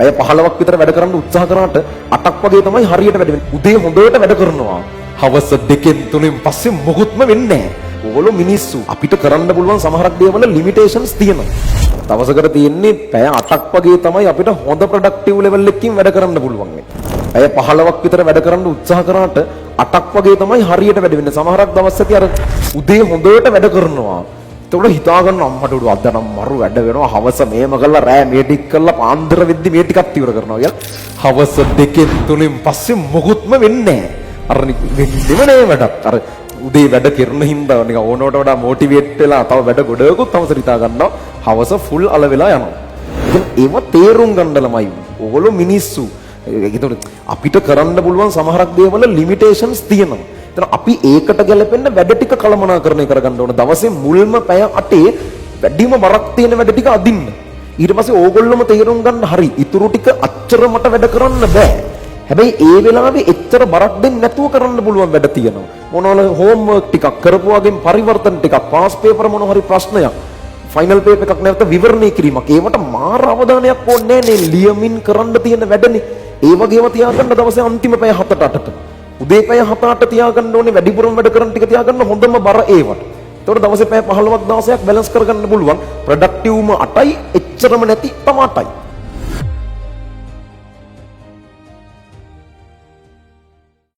පැය 15ක් විතර වැඩ කරන්න උත්සාහ කරාට 8ක් වගේ තමයි හරියට වැඩ වෙන්නේ. උදේ හොඳට වැඩ කරනවා. හවස 2-3 පස්සේ මොකුත්ම වෙන්නේ නැහැ. ඕගොල්ලෝ මිනිස්සු අපිට කරන්න පුළුවන් සමහරක් දේවල් ලිමිටේෂන්ස් තියෙනවා. දවසකට තියෙන්නේ පැය 8ක් වගේ තමයි අපිට හොඳ ප්‍රොඩක්ටිව් ලෙවල් එකකින් වැඩ කරන්න පුළුවන්. පැය 15ක් විතර වැඩ කරන්න උත්සාහ කරාට 8ක් වගේ තමයි හරියට වැඩ වෙන්නේ. සමහරක් දවස් ඇති අර උදේ හොඳට වැඩ කරනවා. ඒතකොට හිතා ගන්න අම්මට උඩ අද නම් මරු වැඩ වෙනවා. හවස මේම කළා රෑ මේ ටික කළා පාන්දර වෙද්දි මේ ටිකක් ඉවර කරනවා කියලා. හවස 2-3 පස්සේ මොකුත්ම වෙන්නේ නැහැ. අර වෙන්නේම නෑ වැඩක්. අර උදේ වැඩ කරන හින්දා නිකන් ඕනවට වඩා මොටිවේට් වෙලා තව වැඩ ගොඩකුත් හවස හිතා ගන්නවා. හවස ෆුල් අල වෙලා යනවා. ඉතින් ඒව තේරුම් ගන්න ළමයි. ඕගොල්ලෝ මිනිස්සු. ඒකට අපිට කරන්න පුළුවන් සමහරක් දේවල් ලිමිටේෂන්ස් තියෙනවා. එතන අපි ඒකට ගැලපෙන්න වැඩ ටික කළමනාකරණය කරගන්න ඕන. දවසේ මුල්ම පැය 8 වැඩිම බරක් තියෙන වැඩ ටික අදින්න. ඊට පස්සේ ඕගොල්ලොම තේරුම් ගන්න හරි. ඊටු ටික අච්චර මට වැඩ කරන්න බෑ. හැබැයි ඒ වෙලාවේ එච්චර බරක් දෙන්නේ නැතුව කරන්න පුළුවන් වැඩ තියෙනවා. මොනවාල හෝම්වර්ක් ටිකක් කරපුවාගෙන් පරිවර්තන ටිකක් පාස් පේපර් මොන හරි ප්‍රශ්නයක් ෆයිනල් පේපර් එකක් නැවත විවරණය කිරීමක්. ඒවට මාර අවධානයක් ඕනේ නේ ලියමින් කරන්න තියෙන වැඩනේ. ඒ වගේම තියාගන්න දවසේ අන්තිම පැය 7-8ට. උදේ පැය 7-8 තියාගන්න ඕනේ වැඩිපුරම වැඩ කරන ටික තියාගන්න හොඳම බර ඒවට. ඒතකොට දවසේ පැය 15ක් 16ක් බැලන්ස් කරගන්න පුළුවන්. ප්‍රොඩක්ටිව්ම 8යි එච්චරම නැති තම 8යි.